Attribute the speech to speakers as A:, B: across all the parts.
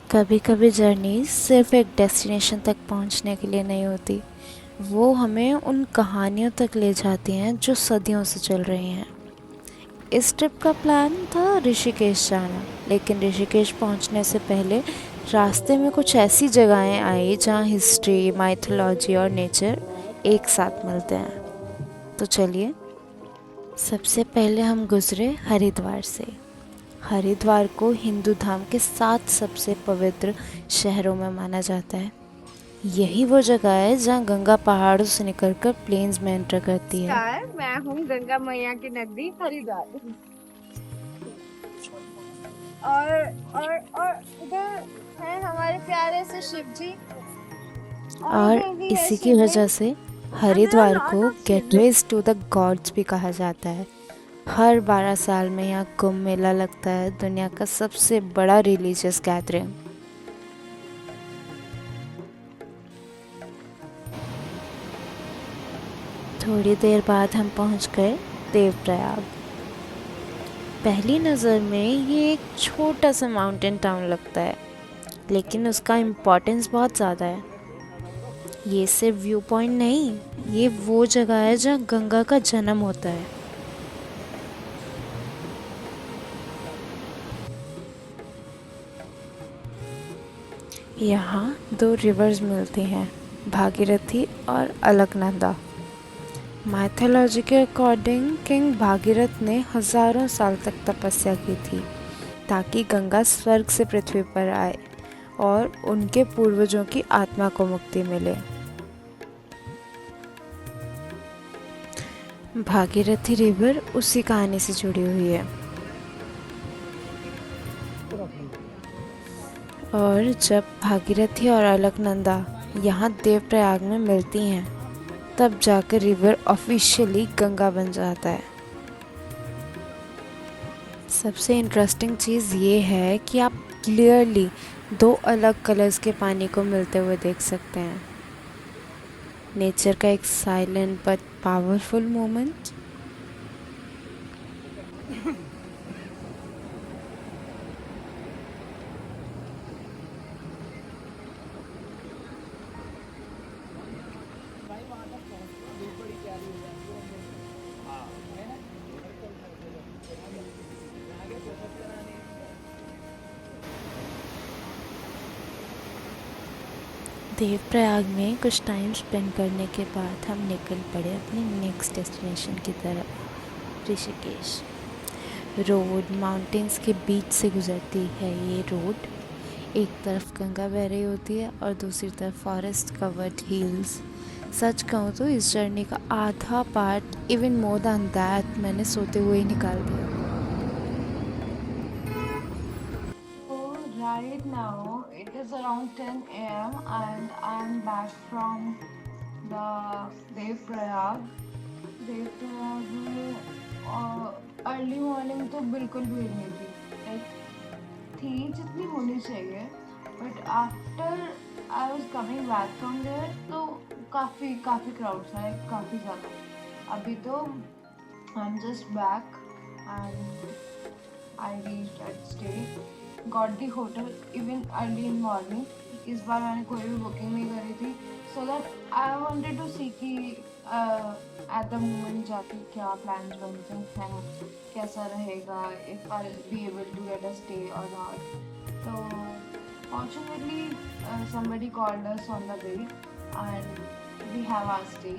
A: कभी कभी जर्नी सिर्फ एक डेस्टिनेशन तक पहुंचने के लिए नहीं होती, वो हमें उन कहानियों तक ले जाती हैं जो सदियों से चल रही हैं। इस ट्रिप का प्लान था ऋषिकेश जाना, लेकिन ऋषिकेश पहुंचने से पहले रास्ते में कुछ ऐसी जगहें आई जहां हिस्ट्री, माइथोलॉजी और नेचर एक साथ मिलते हैं। तो चलिए, सबसे पहले हम गुजरे हरिद्वार से। हरिद्वार को हिंदू धाम के 7 सबसे पवित्र शहरों में माना जाता है। यही वो जगह है जहाँ गंगा पहाड़ों से निकलकर प्लेन्स में एंटर करती है।
B: नमस्कार, मैं हूँ गंगा मैया के नजदीक हरिद्वार। और और इधर है हमारे प्यारे से शिव जी। और
A: और
B: इधर भी है
A: इसी की
B: शिवलिंग।
A: वजह से
B: and there are
A: Haridwar
B: lot
A: को
B: of Shivling.
A: Gateways to the gods भी कहा जाता है। हर 12 साल में यहाँ कुंभ मेला लगता है, दुनिया का सबसे बड़ा रिलीजियस गैदरिंग। थोड़ी देर बाद हम पहुँच गए देवप्रयाग। पहली नज़र में ये एक छोटा सा माउंटेन टाउन लगता है, लेकिन उसका इम्पोर्टेंस बहुत ज़्यादा है। ये सिर्फ व्यू पॉइंट नहीं, ये वो जगह है जहाँ गंगा का जन्म होता है। यहाँ 2 रिवर्स मिलती हैं, भागीरथी और अलकनंदा। माइथोलॉजी के अकॉर्डिंग किंग भागीरथ ने हजारों साल तक तपस्या की थी ताकि गंगा स्वर्ग से पृथ्वी पर आए और उनके पूर्वजों की आत्मा को मुक्ति मिले। भागीरथी रिवर उसी कहानी से जुड़ी हुई है। और जब भागीरथी और अलकनंदा यहाँ देवप्रयाग में मिलती हैं, तब जाकर रिवर ऑफिशियली गंगा बन जाता है। सबसे इंटरेस्टिंग चीज़ ये है कि आप क्लियरली 2 अलग कलर्स के पानी को मिलते हुए देख सकते हैं। नेचर का एक silent but powerful moment. Devprayag में कुछ टाइम स्पेंड करने के बाद हम निकल पड़े अपने नेक्स्ट डेस्टिनेशन की तरफ, ऋषिकेश। रोड माउंटेन्स के बीच से गुजरती है ये रोड। एक तरफ गंगा बह रही होती है और दूसरी तरफ फॉरेस्ट कवर्ड हिल्स। सच कहूँ तो इस जर्नी का आधा part, even more than that, मैंने सोते हुए ही निकाल दिया।
B: So right now it is around 10 a.m. and I'm back from the Dev Prayag में अर्ली मॉर्निंग तो बिल्कुल भीड़ नहीं थी, लाइक थी जितनी होनी चाहिए, but after I was coming back from there तो काफ़ी काफ़ी क्राउड था, लाइक काफ़ी ज़्यादा। अभी तो I am just back and I reached at stay, got the hotel even early in morning. इस बार मैंने कोई भी बुकिंग नहीं करी थी, so that I wanted to see कि एट द मोमेंट जाके क्या प्लान्स बनते हैं, कैसा रहेगा, if I be able to get a stay or not. तो fortunately somebody called us on the way and we have our stay.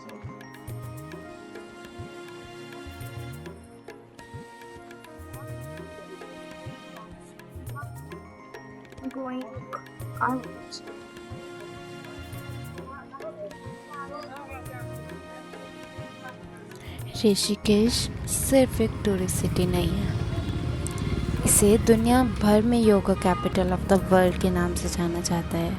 B: So going out.
A: Rishikesh सिर्फ एक टूरिस्ट सिटी नहीं है, इसे दुनिया भर में yoga capital of the world के नाम से जाना जाता है।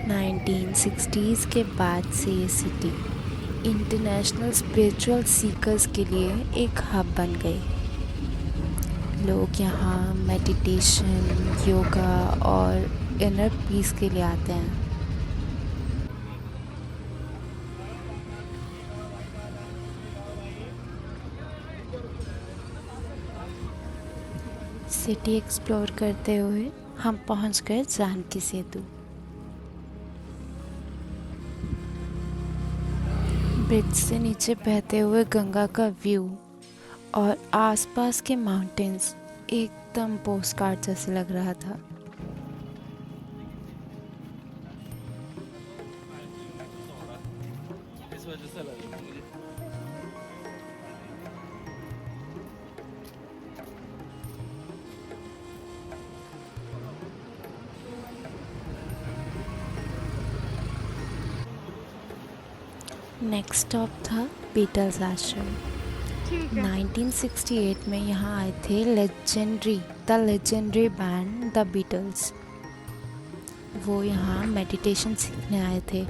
A: नाइनटीन सिक्सटीज़ के बाद से ये सिटी इंटरनेशनल स्पिरिचुअल सीकर्स के लिए एक हब बन गई। लोग यहाँ मेडिटेशन, योगा और इनर पीस के लिए आते हैं। सिटी एक्सप्लोर करते हुए हम पहुंच गए जानकी सेतु। ब्रिज से नीचे बहते हुए गंगा का व्यू और आसपास के माउंटेन्स एकदम पोस्टकार्ड जैसे लग रहा था। नेक्स्ट स्टॉप था बीटल्स आश्रम।
B: ठीक है।
A: 1968 में यहाँ आए थे the legendary band the Beatles. वो यहाँ मेडिटेशन सीखने आए थे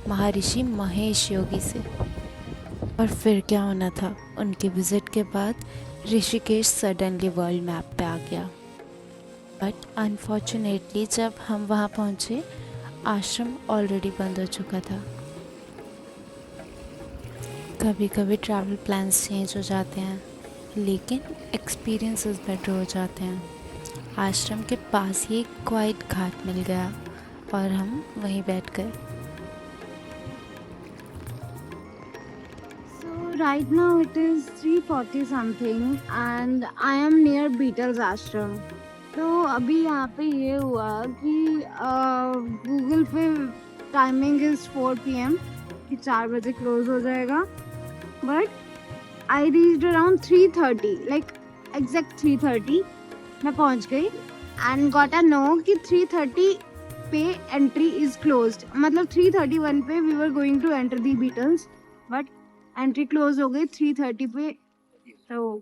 A: महर्षि महेश योगी से। और फिर क्या होना था, उनके विजिट के बाद ऋषिकेश सडनली वर्ल्ड मैप पे आ गया। बट अनफॉर्चुनेटली जब हम वहाँ पहुँचे आश्रम ऑलरेडी बंद हो चुका था। कभी कभी ट्रैवल प्लान्स चेंज हो जाते हैं, लेकिन एक्सपीरियंसेस बेटर हो जाते हैं। आश्रम के पास ही एक क्वाइट घाट मिल गया और हम वहीं बैठ गए।
B: So right now it is 3:40 something and I am near Beatles आश्रम। तो अभी यहाँ पे ये हुआ कि गूगल पे टाइमिंग इज 4 PM कि 4 बजे क्लोज हो जाएगा, but I reached around 3:30, like exact 3:30 मैं पहुँच गई एंड गॉट अ नो कि 3:30 पे एंट्री इज क्लोज्ड। मतलब 3:31 पे we were going to enter the Beatles, but entry close हो गई 3:30 पे। तो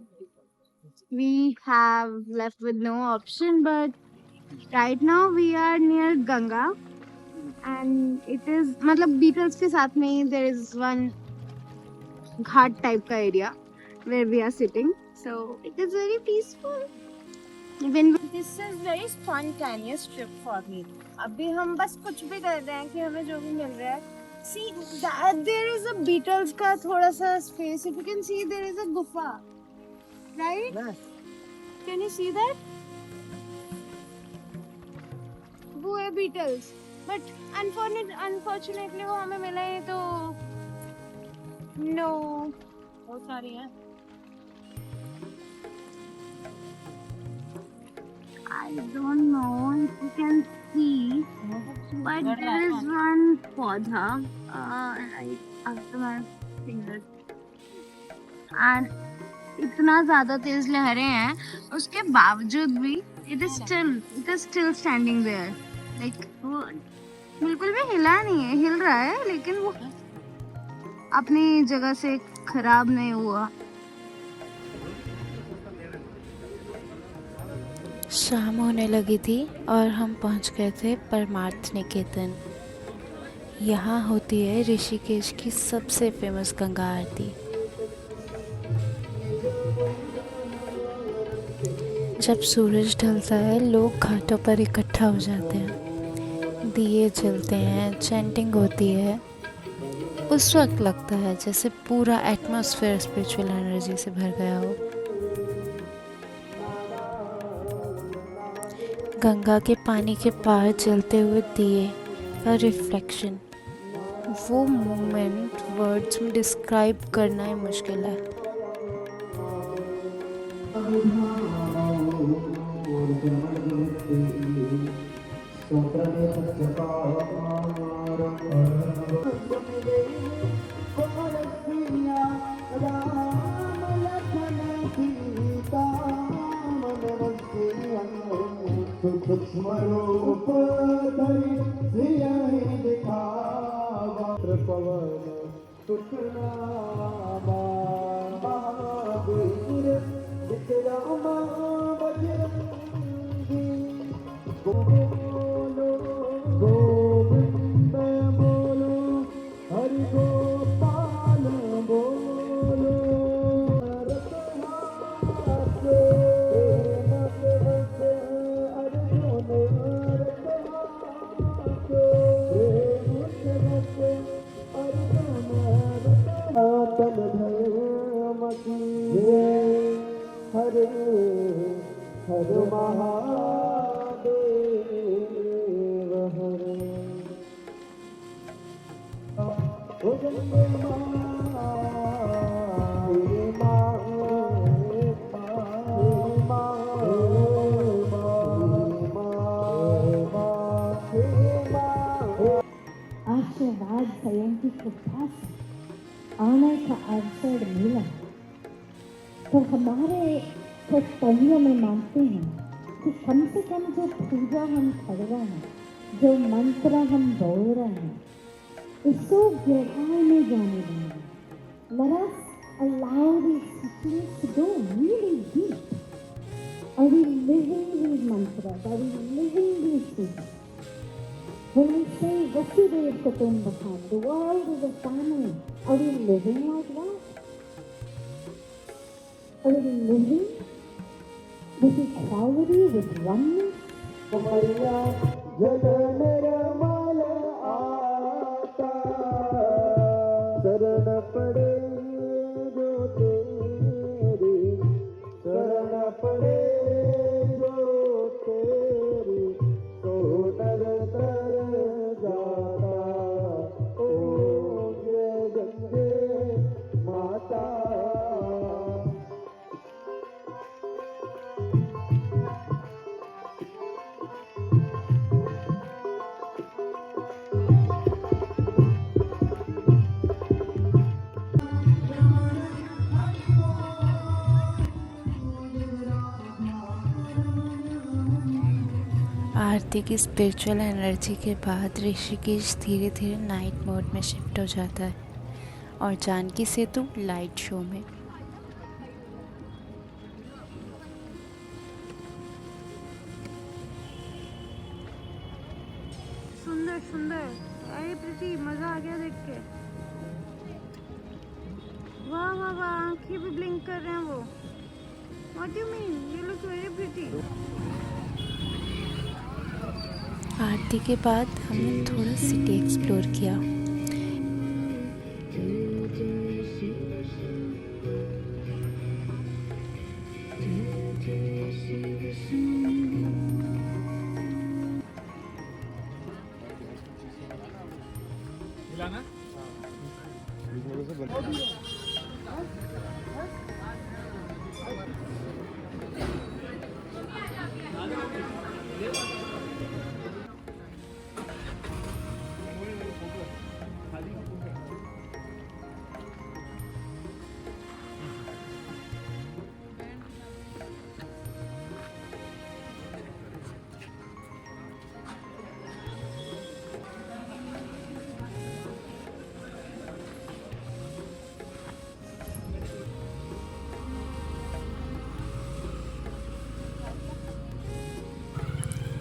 B: we have left with no option, but right now we are near Ganga and it is मतलब Beatles के साथ में ही there is one ghat type का area where we are sitting, so it is very peaceful. Even this is very spontaneous trip for me. अभी हम बस कुछ भी कर रहे हैं कि हमें जो भी मिल रहा है। See that there is a Beatles का थोड़ा सा space. If you can see, there is a गुफा, right? Can you see that? वो है Beatles, but unfortunately वो हमें मिला है तो no. बहुत सारी हैं। I don't know if you can see, but there is one पौधा right after my fingers, and इतना ज़्यादा तेज लहरें हैं, उसके बावजूद भी it is still standing there, like वो बिल्कुल भी हिला नहीं है, हिल रहा है लेकिन वो अपनी जगह से खराब नहीं हुआ।
A: शाम होने लगी थी और हम पहुंच गए थे परमार्थ निकेतन। यहाँ होती है ऋषिकेश की सबसे फेमस गंगा आरती। जब सूरज ढलता है लोग घाटों पर इकट्ठा हो जाते हैं, दिए जलते हैं, चैंटिंग होती है। उस वक्त लगता है जैसे पूरा एटमॉस्फेयर स्पिरिचुअल एनर्जी से भर गया हो। गंगा के पानी के पार जलते हुए दिए का रिफ्लेक्शन, वो मोमेंट वर्ड्स में डिस्क्राइब करना ही मुश्किल है।
C: हर महादेव हर ओ गंगे माँ तेरी माँ तेरी माँ आशीर्वाद स्वयं की कृपा से आने का अवसर मिला तो हमारे कर्तव्य में मानते हैं कि कम से कम जो पूजा हम कर रहे हैं, जो मंत्र हम बोल रहे हैं, इसको गहराई में जाने देंगे. Let us allow these teachings to go really deep. Are we living these mantras? Are we living these teachings? When we say Vasudev Kutumbakam, the world is a family, are we living like that? Are we living with equality, with oneness? शरण पड़े जो तेरी शरण पड़े जो तेरी तो नर तर जाता ओ जय गंगे माता.
A: आरती की स्पिरिचुअल एनर्जी के बाद ऋषिकेश धीरे धीरे नाइट मोड में शिफ्ट हो जाता है और जानकी सेतु लाइट शो में.
B: सुंदर सुंदर. अरे प्रीति, मजा आ गया देख के. वाह वाह वाह, आंखें भी ब्लिंक कर रहे हैं वो. What do you mean? You look very pretty.
A: आरती के बाद हमने थोड़ा सिटी एक्सप्लोर किया.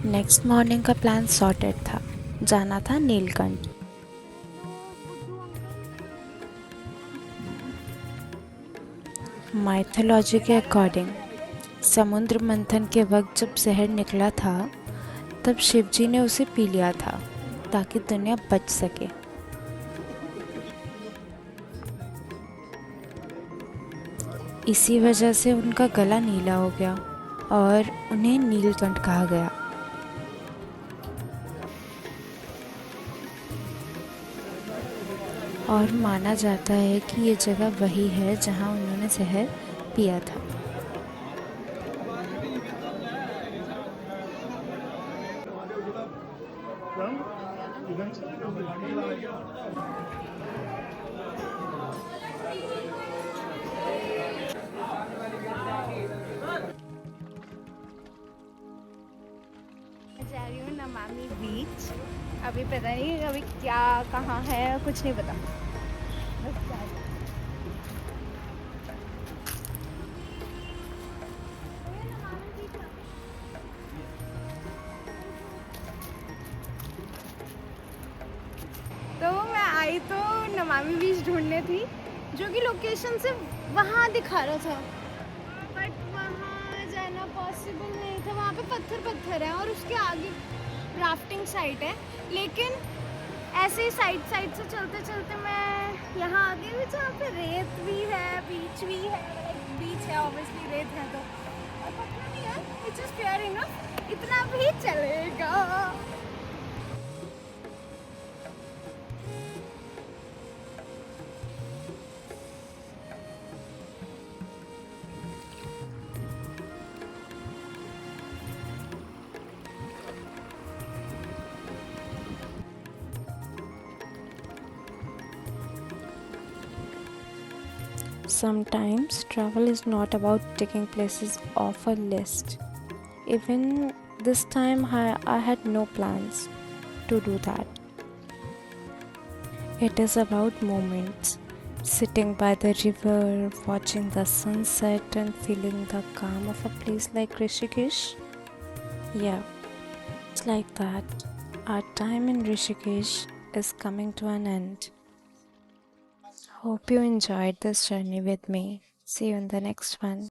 A: नेक्स्ट मॉर्निंग का प्लान सॉर्टेड था. जाना था नीलकंठ. माइथोलॉजी के अकॉर्डिंग समुद्र मंथन के वक्त जब जहर निकला था तब शिवजी ने उसे पी लिया था ताकि दुनिया बच सके. इसी वजह से उनका गला नीला हो गया और उन्हें नीलकंठ कहा गया. और माना जाता है कि ये जगह वही है जहाँ उन्होंने जहर पिया था.
B: जा रही हूँ नमामि बीच. अभी पता नहीं अभी क्या कहाँ है, कुछ नहीं पता. बस जा रही हूँ. तो मैं आई तो नमामि बीच ढूंढने थी जो कि लोकेशन से वहाँ दिखा रहा था, बट वहाँ जाना पॉसिबल नहीं था. वहाँ पे पत्थर है और उसके आगे राफ्टिंग साइट है. लेकिन ऐसे ही साइड से चलते चलते मैं यहाँ आ गई जहाँ पे रेत भी है, बीच भी है. बीच है ऑब्वियसली, रेत है तो.
A: Which is fair enough. इतना भी चलेगा. Sometimes travel is not about taking places off a list. Even this time, I had no plans to do that. It is about moments, sitting by the river, watching the sunset, and feeling the calm of a place like Rishikesh. Yeah, it's like that. Our time in Rishikesh is coming to an end. Hope you enjoyed this journey with me. See you in the next one.